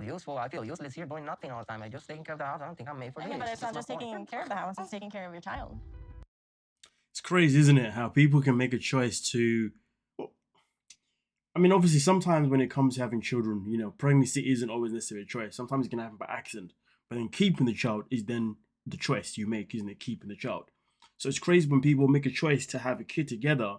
useful. I feel useless here doing nothing all the time. I just taking care of the house. I don't think I'm made for this. But it's not just taking care of the house, it's taking care of your child. It's crazy, isn't it? How people can make a choice to... Well, I mean, obviously, sometimes when it comes to having children, you know, pregnancy isn't always necessarily a choice. Sometimes it can happen by accident. But then keeping the child is then the choice you make, isn't it? Keeping the child. So it's crazy when people make a choice to have a kid together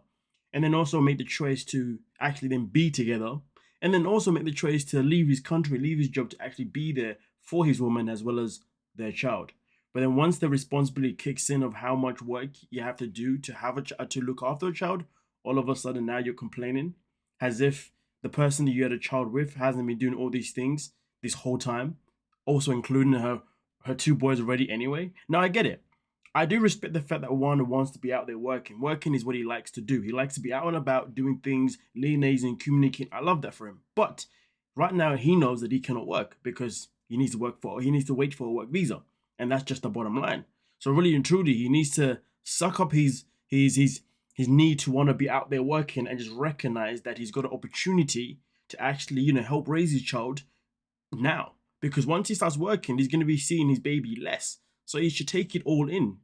and then also make the choice to actually then be together and then also make the choice to leave his country, leave his job to actually be there for his woman as well as their child. But then once the responsibility kicks in of how much work you have to do to have to look after a child, all of a sudden now you're complaining as if the person that you had a child with hasn't been doing all these things this whole time, also including her two boys already anyway. Now I get it. I do respect the fact that Juan wants to be out there working. Working is what he likes to do. He likes to be out and about doing things, liaising, communicating. I love that for him. But right now he knows that he cannot work because he needs to wait for a work visa. And that's just the bottom line. So really and truly, he needs to suck up his need to want to be out there working and just recognize that he's got an opportunity to actually, you know, help raise his child now. Because once he starts working, he's going to be seeing his baby less. So he should take it all in.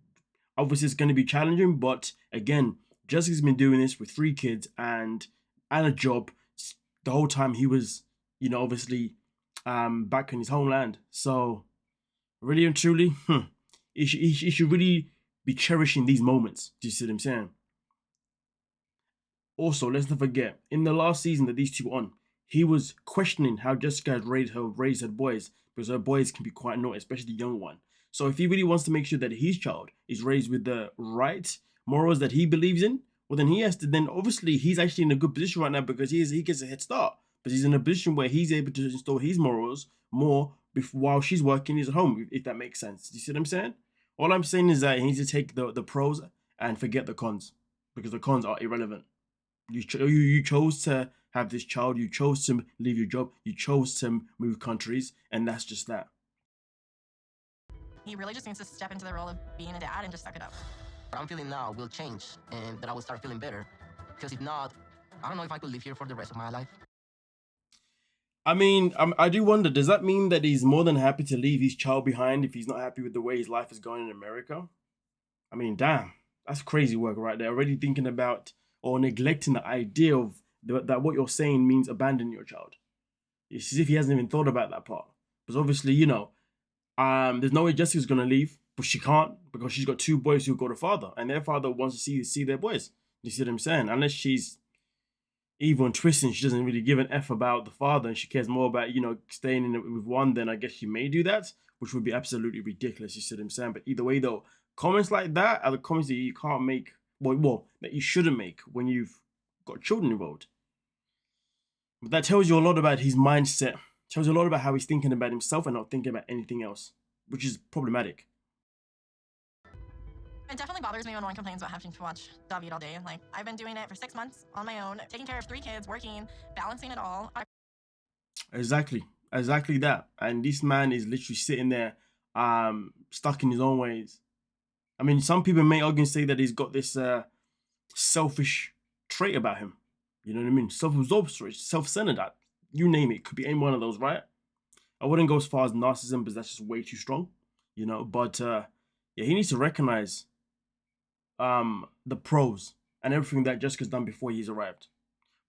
Obviously, it's going to be challenging, but again, Jessica's been doing this with 3 kids and a job the whole time he was, you know, obviously back in his homeland. So really and truly, he should really be cherishing these moments. Do you see what I'm saying? Also, let's not forget, in the last season that these two were on, he was questioning how Jessica had raised her boys, because her boys can be quite naughty, especially the young one. So if he really wants to make sure that his child is raised with the right morals that he believes in, well then he has to, then obviously he's actually in a good position right now because he gets a head start. But he's in a position where he's able to install his morals more while she's working his home, if that makes sense. Do you see what I'm saying? All I'm saying is that he needs to take the pros and forget the cons, because the cons are irrelevant. You chose to have this child, you chose to leave your job, you chose to move countries, and that's just that. He really just needs to step into the role of being a dad and just suck it up. What I'm feeling now will change and that I will start feeling better. Because if not, I don't know if I could live here for the rest of my life. I mean, I do wonder, does that mean that he's more than happy to leave his child behind if he's not happy with the way his life is going in America? I mean, damn, that's crazy work right there. Already thinking about or neglecting the idea of that what you're saying means abandoning your child. It's as if he hasn't even thought about that part. Because obviously, you know, there's no way Jessica's gonna leave, but she can't because she's got 2 boys who've got a father, and their father wants to see their boys. You see what I'm saying? Unless she's evil and twisting, she doesn't really give an F about the father, and she cares more about, you know, staying in it with one, then I guess she may do that, which would be absolutely ridiculous. You see what I'm saying? But either way, though, comments like that are the comments that you can't make, well, that you shouldn't make when you've got children involved. But that tells you a lot about his mindset. Tells you a lot about how he's thinking about himself and not thinking about anything else, which is problematic. It definitely bothers me when one complains about having to watch David all day. Like, I've been doing it for 6 months on my own, taking care of 3 kids, working, balancing it all. Exactly that. And this man is literally sitting there, stuck in his own ways. I mean, some people may argue and say that he's got this selfish trait about him. You know what I mean? Self-absorbed, self-centered. You name it. Could be any one of those, right? I wouldn't go as far as narcissism because that's just way too strong, you know. But yeah, he needs to recognize the pros and everything that Jessica's done before he's arrived.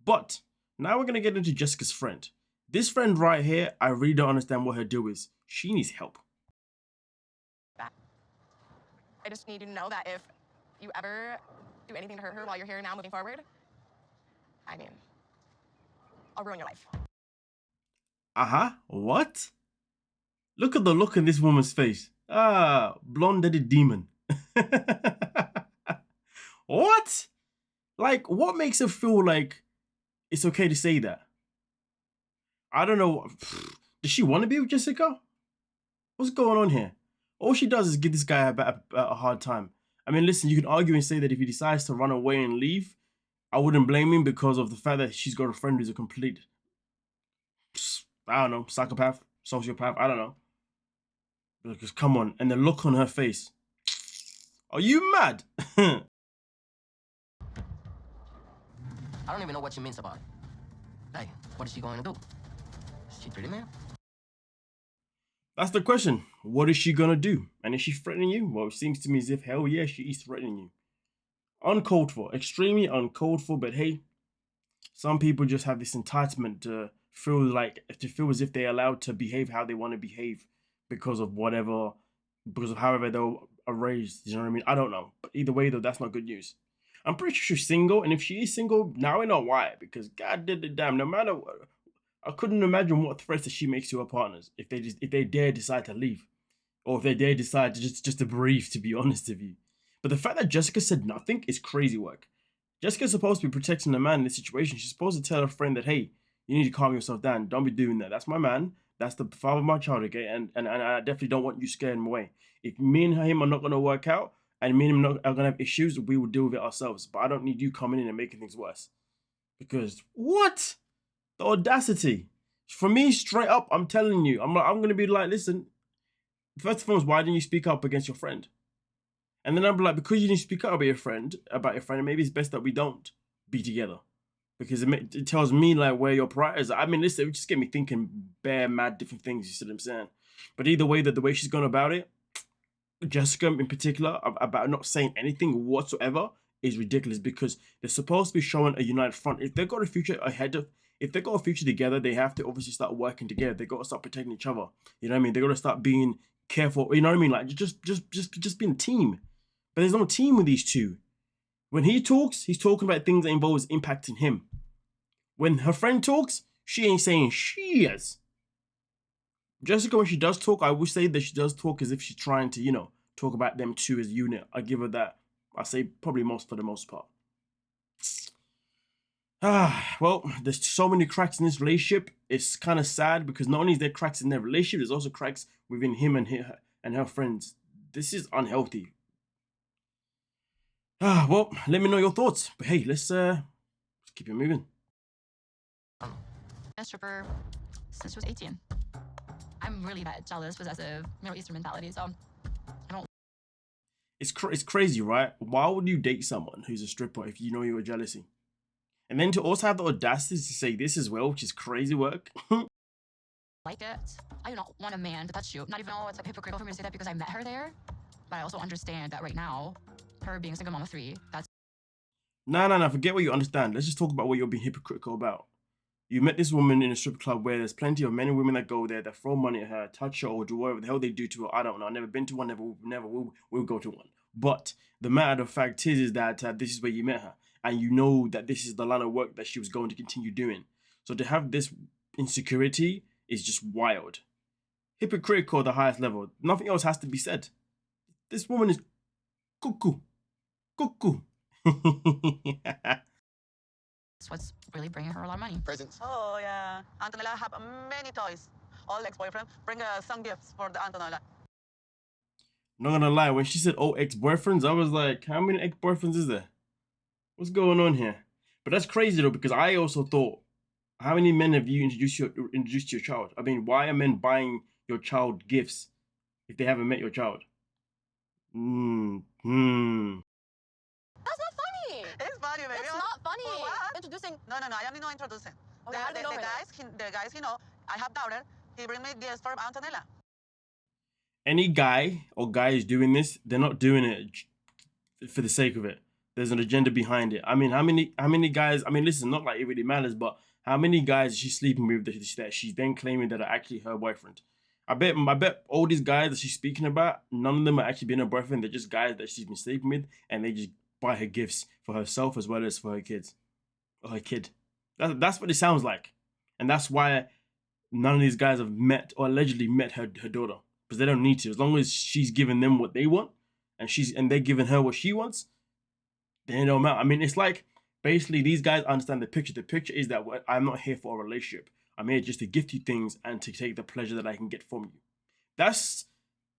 But now we're gonna get into Jessica's friend. This friend right here, I really don't understand what her deal is. She needs help. I just need you to know that if you ever do anything to hurt her while you're here now moving forward, I mean, I'll ruin your life. What? Look at the look in this woman's face. Blonde-headed demon. What? Like, what makes her feel like it's okay to say that? I don't know. Does she want to be with Jessica? What's going on here? All she does is give this guy a hard time. I mean, listen, you can argue and say that if he decides to run away and leave, I wouldn't blame him because of the fact that she's got a friend who's a complete, I don't know, psychopath, sociopath, I don't know. Because come on, and the look on her face. Are you mad? I don't even know what she means about it. Hey, what is she going to do? Is she treating me? That's the question. What is she gonna do? And is she threatening you? Well, it seems to me as if, hell yeah, she is threatening you. Uncalled for, extremely uncalled for, but hey, some people just have this entitlement to feel as if they're allowed to behave how they want to behave because of however they are raised. You know what I mean? I don't know. But either way, though, that's not good news. I'm pretty sure she's single, and if she is single, now we know why. Because God did the damn, no matter what, I couldn't imagine what threats that she makes to her partners if they dare decide to leave, or if they dare decide to just to breathe. To be honest with you, but the fact that Jessica said nothing is crazy work. Jessica's supposed to be protecting the man in this situation. She's supposed to tell her friend that, hey, you need to calm yourself down. Don't be doing that. That's my man. That's the father of my child, okay? And I definitely don't want you scaring him away. If me and him are not going to work out, and me and him are going to have issues, we will deal with it ourselves. But I don't need you coming in and making things worse. Because, what? The audacity. For me, straight up, I'm telling you, I'm going to be like, listen, first and foremost, why didn't you speak up against your friend? And then I'll be like, because you didn't speak up about your friend, maybe it's best that we don't be together. Because it tells me like where your priorities are. I mean, listen, it just get me thinking bare mad different things, you see what I'm saying? But either way, the way she's gone about it, Jessica in particular, about not saying anything whatsoever is ridiculous, because they're supposed to be showing a united front. If they've got a future if they've got a future together, they have to obviously start working together. They got to start protecting each other. You know what I mean? They got to start being careful. You know what I mean? Like just being a team. But there's no team with these two. When he talks, he's talking about things that involves impacting him. When her friend talks, she ain't saying she is. Jessica, when she does talk, I would say that she does talk as if she's trying to, talk about them two as a unit. I give her that. I say probably for the most part. Well, there's so many cracks in this relationship. It's kind of sad because not only is there cracks in their relationship, there's also cracks within him and her friends. This is unhealthy. Well, let me know your thoughts. But hey, let's keep it moving. A stripper since she was 18. I'm really that jealous, possessive, Middle Eastern mentality, so I don't. It's crazy, right? Why would you date someone who's a stripper if you know you're jealousy? And then to also have the audacity to say this as well, which is crazy work. Like it. I do not want a man to touch you. Not even though it's like hypocritical for me to say that because I met her there. But I also understand that right now, her being a single mom of 3, that's... No, forget what you understand. Let's just talk about what you're being hypocritical about. You met this woman in a strip club where there's plenty of men and women that go there, that throw money at her, touch her, or do whatever the hell they do to her. I don't know. I've never been to one, never will go to one. But the matter of fact is that this is where you met her. And you know that this is the line of work that she was going to continue doing. So to have this insecurity is just wild. Hypocritical at the highest level. Nothing else has to be said. This woman is cuckoo. Cuckoo. That's what's really bringing her a lot of money. Presents. Oh, yeah. Antonella have many toys. All ex-boyfriend bring some gifts for the Antonella. Not gonna lie, when she said, oh, ex-boyfriends, I was like, how many ex-boyfriends is there? What's going on here? But that's crazy though, because I also thought, how many men have you introduced to your child? I mean, why are men buying your child gifts if they haven't met your child? That's not funny. It's funny, baby. It's not funny. For what? Introducing. No, I only know introducing. Okay, how do we know her The guys, I have daughter. He bring me gifts for Antonella. Any guy or guys doing this, they're not doing it for the sake of it. There's an agenda behind it. I mean, how many guys? I mean, listen, not like it really matters, but how many guys is she sleeping with that she's then claiming that are actually her boyfriend? I bet all these guys that she's speaking about, none of them are actually being her boyfriend. They're just guys that she's been sleeping with, and they just buy her gifts for herself as well as for her kids or her kid. That's what it sounds like, and that's why none of these guys have met or allegedly met her daughter, because they don't need to. As long as she's giving them what they want, and they're giving her what she wants, then it don't matter. I mean, it's like basically these guys understand the picture. The picture is that I'm not here for a relationship. I'm here just to gift you things and to take the pleasure that I can get from you. That's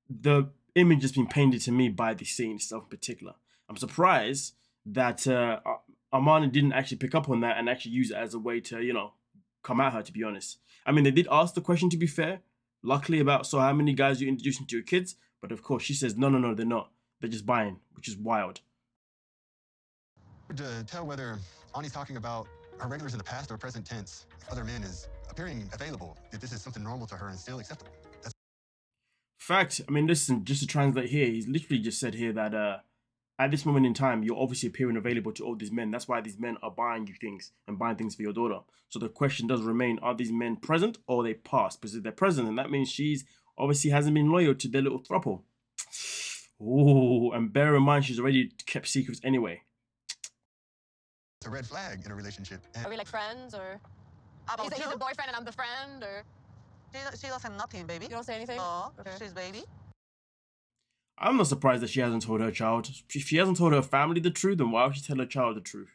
the image that's been painted to me by the scene itself in particular. I'm surprised that Armani didn't actually pick up on that and actually use it as a way to, come at her, to be honest. I mean, they did ask the question, to be fair, luckily about, so how many guys you introducing to your kids? But of course, she says, no, they're not. They're just buying, which is wild. To tell whether Ani's talking about her regulars in the past or present tense, other men is appearing available, if this is something normal to her and still acceptable. Fact. I mean, listen, just to translate here, he's literally just said here that at this moment in time, you're obviously appearing available to all these men. That's why these men are buying you things and buying things for your daughter. So the question does remain, are these men present or are they past? Because if they're present, then that means she's obviously hasn't been loyal to their little throuple. Oh, and bear in mind, she's already kept secrets anyway. It's a red flag in a relationship. Are we like friends, or About he's you? the boyfriend and I'm the friend, or She doesn't nothing, baby. you don't say anything? No, Okay. she's baby. I'm not surprised that she hasn't told her child. If she hasn't told her family the truth, then why would she tell her child the truth?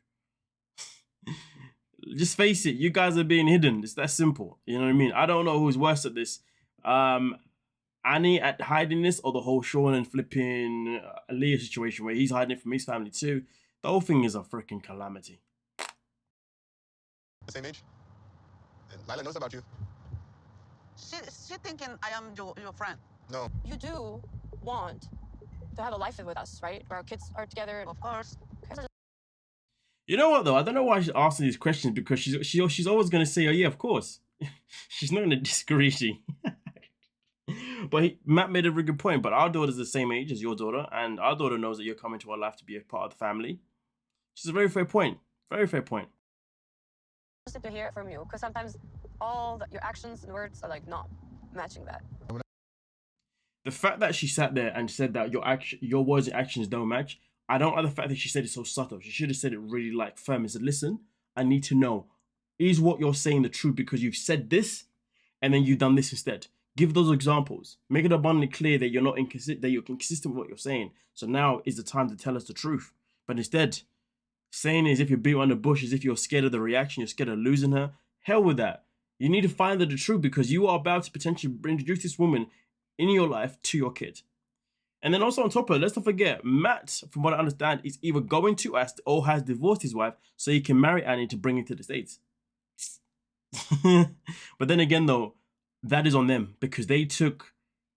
Just face it, you guys are being hidden. It's that simple. You know what I mean? I don't know who's worse at this. Annie at hiding this, or the whole Sean and flipping Leah situation where he's hiding it from his family too. The whole thing is a freaking calamity. The same age. And Lila knows about you. She thinking I am your friend. No. You do want to have a life with us, right? Where our kids are together. Of course. You know what though? I don't know why she's asking these questions, because she's always gonna say, "Oh yeah, of course." She's not gonna disagree, is she? But Matt made a very good point. But our daughter's the same age as your daughter, and our daughter knows that you're coming to our life to be a part of the family. Which is a very fair point. Very fair point. Interested to hear it from you, because sometimes your actions and words are like not matching that. The fact that she sat there and said that your words and actions don't match, I don't like the fact that she said it so subtle. She should have said it really like firm and said, "Listen, I need to know, is what you're saying the truth because you've said this and then you've done this instead?" Give those examples. Make it abundantly clear that you're not that you're inconsistent with what you're saying. So now is the time to tell us the truth. But instead, saying as if you're beating around the bush, as if you're scared of the reaction, you're scared of losing her. Hell with that. You need to find out the truth, because you are about to potentially introduce this woman in your life to your kid. And then also on top of it, let's not forget, Matt, from what I understand, is either going to or has divorced his wife so he can marry Annie to bring her to the States. But then again though, that is on them, because they took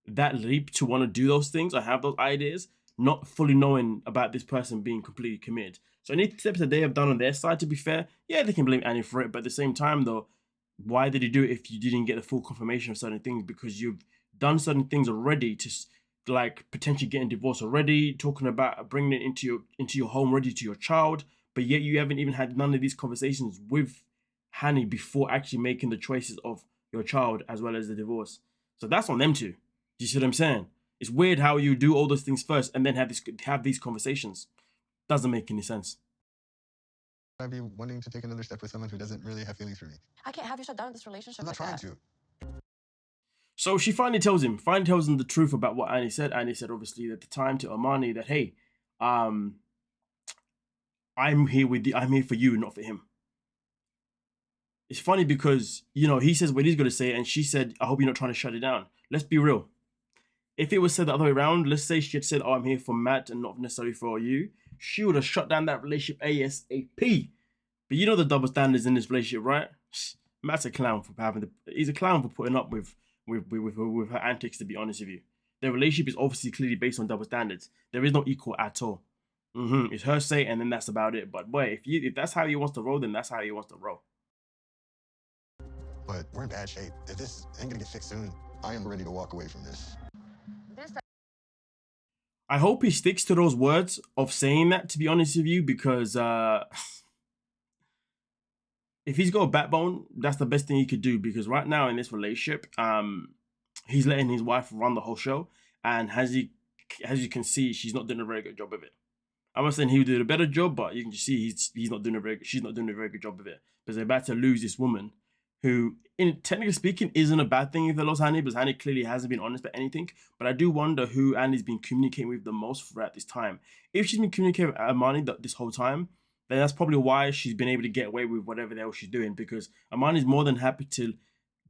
that leap to want to do those things or have those ideas, not fully knowing about this person being completely committed. So any steps that they have done on their side, to be fair, yeah, they can blame Annie for it. But at the same time though, why did you do it if you didn't get the full confirmation of certain things? Because you've done certain things already to like potentially getting divorced already, talking about bringing it into your home ready to your child, but yet you haven't even had none of these conversations with Hanny before actually making the choices of your child as well as the divorce. So that's on them too. Do you see what I'm saying? It's weird how you do all those things first and then have these conversations. Doesn't make any sense. I'd be wanting to take another step with someone who doesn't really have feelings for me. I can't have you shut down this relationship. I'm not like trying that. to. So she finally tells him the truth about what Annie said. Annie said obviously at the time to Armani that, hey, I'm here for you, not for him. It's funny because, you know, he says what he's going to say, and she said, I hope you're not trying to shut it down. Let's be real. If it was said the other way around, let's say she had said, oh, I'm here for Matt and not necessarily for you, she would have shut down that relationship ASAP. But you know the double standards in this relationship, right? Matt's a clown for he's a clown for putting up with her antics, to be honest with you. Their relationship is obviously clearly based on double standards. There is no equal at all. It's her say, and then that's about it. But boy, if that's how he wants to roll, then that's how he wants to roll. But we're in bad shape. If this ain't gonna get fixed soon, I am ready to walk away from this. I hope he sticks to those words of saying that, to be honest with you, because if he's got a backbone, that's the best thing he could do. Because right now in this relationship, he's letting his wife run the whole show, and as you can see, she's not doing a very good job of it. I'm not saying he would do a better job, but you can just see she's not doing a very good job of it, because they're about to lose this woman who, technically speaking, isn't a bad thing if they lost Hanny, because Hanny clearly hasn't been honest about anything. But I do wonder who Annie's been communicating with the most throughout this time. If she's been communicating with Armani this whole time, then that's probably why she's been able to get away with whatever the hell she's doing, because Armani's more than happy to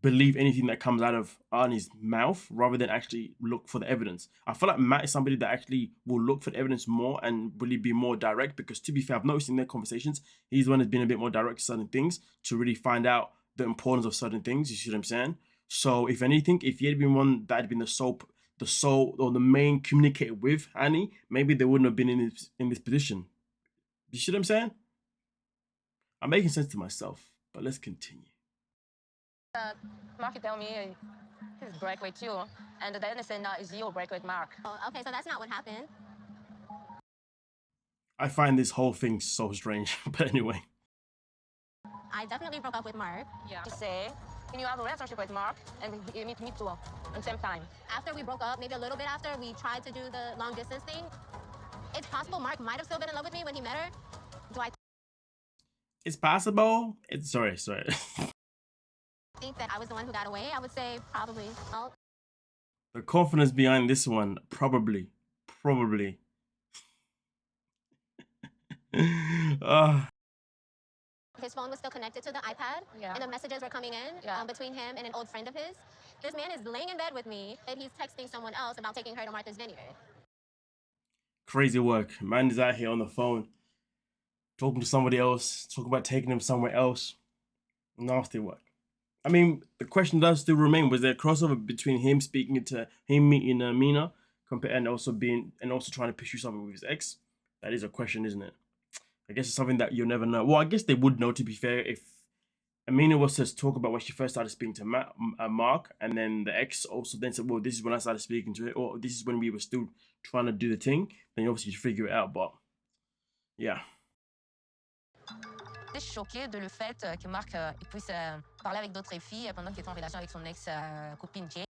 believe anything that comes out of Arnie's mouth rather than actually look for the evidence. I feel like Matt is somebody that actually will look for the evidence more and really be more direct, because to be fair, I've noticed in their conversations, he's the one who's been a bit more direct to certain things to really find out the importance of certain things. You see what I'm saying? So if anything, if he had been one that had been the sole or the main communicator with Annie, maybe they wouldn't have been in this position. You see what I'm saying? I'm making sense to myself, but let's continue. Mark tell me he's break with you, and the innocent is you break with Mark. Oh, okay, so that's not what happened. I find this whole thing so strange. But anyway. I definitely broke up with Mark. Yeah. To say, can you have a relationship with Mark and meet me too at the same time? After we broke up, maybe a little bit after, we tried to do the long distance thing. It's possible Mark might have still been in love with me when he met her. Do I It's possible. It's sorry. think that I was the one who got away? I would say probably. Well, The confidence behind this one, probably. his phone was still connected to the iPad, Yeah. and the messages were coming in between him and an old friend of his. This man is laying in bed with me, and he's texting someone else about taking her to Martha's Vineyard. Crazy work. Man is out here on the phone, talking to somebody else, talking about taking him somewhere else. Nasty work. I mean, the question does still remain: was there a crossover between him speaking to him meeting Mina, and also trying to pursue something with his ex? That is a question, isn't it? I guess it's something that you'll never know. Well, I guess they would know, to be fair, if Amina was to talk about when she first started speaking to Mark, and then the ex also then said, well, this is when I started speaking to it, or this is when we were still trying to do the thing, then obviously you figure it out, but yeah. Je suis choquée de le fait que Marc puisse parler avec d'autres filles pendant qu'il était en relation avec son ex-copine Jane.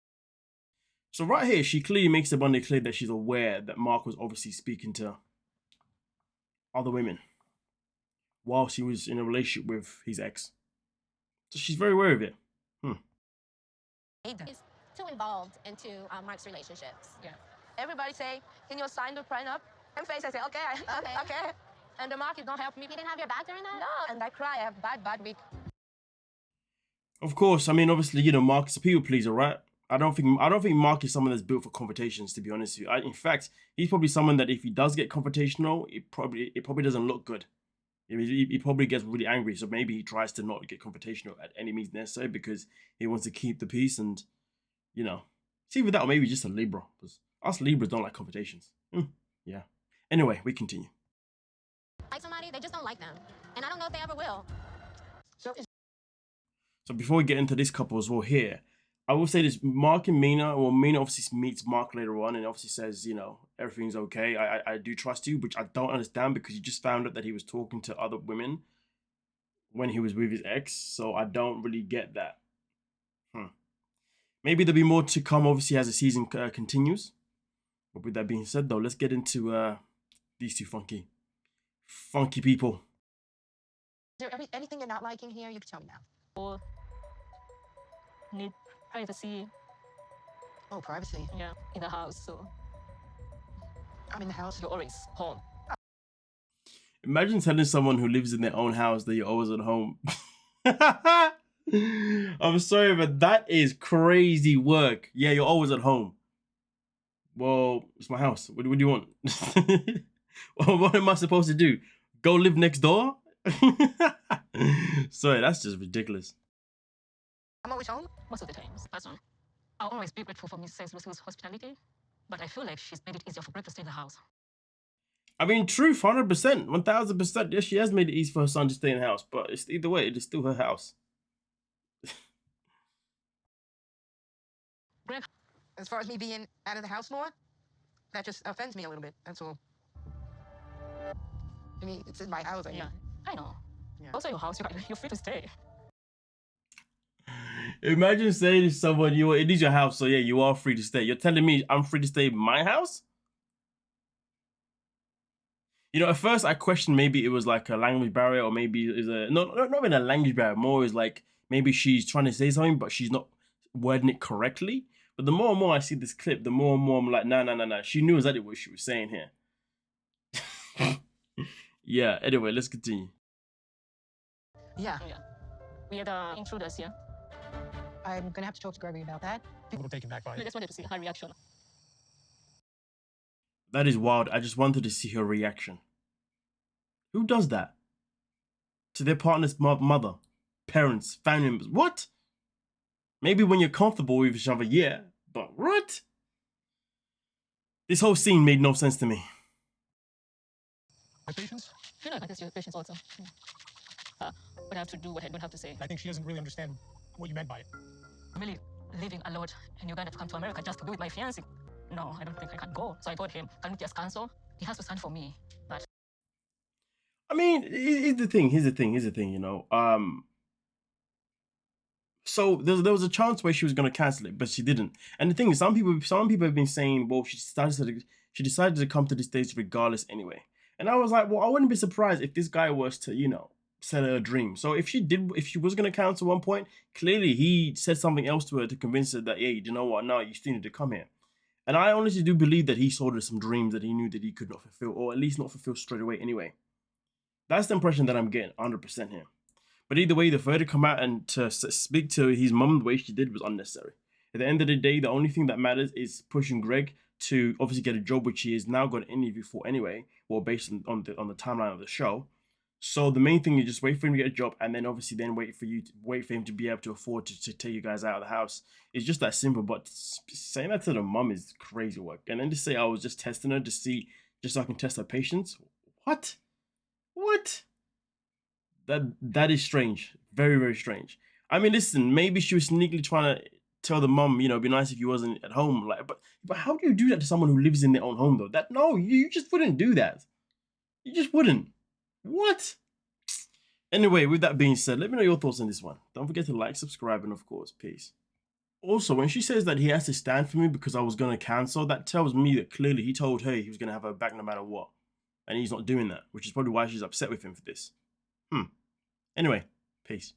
So right here, she clearly makes it abundantly clear that she's aware that Mark was obviously speaking to other women while she was in a relationship with his ex. So she's very aware of it. He's too involved into Mark's relationships. Yeah. Everybody say, can you sign the prenup? And face, I say, okay. Okay. And the Mark don't help me. He didn't have your back during that? No, and I cry. I have bad week. Of course, I mean, obviously, you know, Mark is a people pleaser, right? I don't think Mark is someone that's built for confrontations, to be honest with you. In fact, he's probably someone that if he does get confrontational, it probably doesn't look good. I mean, he probably gets really angry, so maybe he tries to not get confrontational at any means necessary because he wants to keep the peace and, you know. See, with that, or maybe just a Libra, because us Libras don't like confrontations. Yeah. Anyway, we continue. Like somebody, they just don't like them. And I don't know if they ever will. So before we get into this couple as well here, I will say this: Mark and Mina. Well, Mina obviously meets Mark later on and obviously says, you know, everything's okay. I do trust you, which I don't understand because you just found out that he was talking to other women when he was with his ex. So I don't really get that. Maybe there'll be more to come, obviously, as the season continues. But with that being said, though, let's get into these two funky people. Is there anything you're not liking here? You can tell me now. Or need privacy, Oh, privacy. yeah, in the house. So I'm in the house. you're always home. Imagine telling someone who lives in their own house that you're always at home. I'm sorry, but that is crazy work. Yeah, you're always at home. Well, it's my house. What do you want? Well, what am I supposed to do? Go live next door? Sorry, that's just ridiculous. I'm always home. Most of the times, that's all. I'll always be grateful for Mrs. Russell's hospitality, but I feel like she's made it easier for Greg to stay in the house. I mean, truth, 100%, 1000%. Yes, she has made it easy for her son to stay in the house, but it's either way, it is still her house. Greg, As far as me being out of the house more, that just offends me a little bit. That's all. I mean, it's in my house. yeah, I know. Yeah. Also, your house, you're free to stay. Imagine saying to someone, it is your house, so yeah, you are free to stay. You're telling me I'm free to stay in my house? You know, at first I questioned maybe it was like a language barrier, or maybe is not even a language barrier, more is like maybe she's trying to say something, but she's not wording it correctly. But the more and more I see this clip, the more and more I'm like, nah. She knew exactly what she was saying here. Yeah, anyway, let's continue. Yeah. Yeah. We had intruders here. I'm gonna have to talk to Gregory about that. A little taken back by I it. just wanted to see her reaction. That is wild. I just wanted to see her reaction. Who does that? To their partner's mother, parents, family members. What? Maybe when you're comfortable with each other, yeah. But what? This whole scene made no sense to me. My patience? I feel like that's your patience also. But I have to do what I don't have to say. I think she doesn't really understand what you meant by it. Really leaving a lot in Uganda to come to America just to be with my fiancé. No, I don't think I can go. So I told him, can we just cancel? He has to stand for me. But I mean, here's the thing, you know. So there was a chance where she was going to cancel it, but she didn't. And the thing is, some people have been saying, well, she decided to come to the States regardless anyway. And I was like, well, I wouldn't be surprised if this guy was to, you know, sell her a dream. So if she was going to cancel at one point, clearly he said something else to her to convince her that, hey, you know what, no, you still need to come here. And I honestly do believe that he sold her some dreams that he knew that he could not fulfill, or at least not fulfill straight away anyway. That's the impression that I'm getting 100% here. But either way, for her to come out and to speak to his mum the way she did was unnecessary. At the end of the day, the only thing that matters is pushing Greg to obviously get a job, which he has now got an interview for anyway, well, based on the timeline of the show. So the main thing is just wait for him to get a job, and then obviously then wait for him to be able to afford to take you guys out of the house. It's just that simple. But saying that to the mum is crazy work. And then to say I was just testing her to see, just so I can test her patience. What? That is strange. Very, very strange. I mean, listen, maybe she was sneakily trying to tell the mum, you know, it'd be nice if you wasn't at home. Like, but how do you do that to someone who lives in their own home though? No, you just wouldn't do that. You just wouldn't. What? Anyway, with that being said, let me know your thoughts on this one. Don't forget to like, subscribe, and of course, peace. Also, when she says that he has to stand for me because I was going to cancel, that tells me that clearly he told her he was going to have her back no matter what. And he's not doing that, which is probably why she's upset with him for this. Anyway, peace.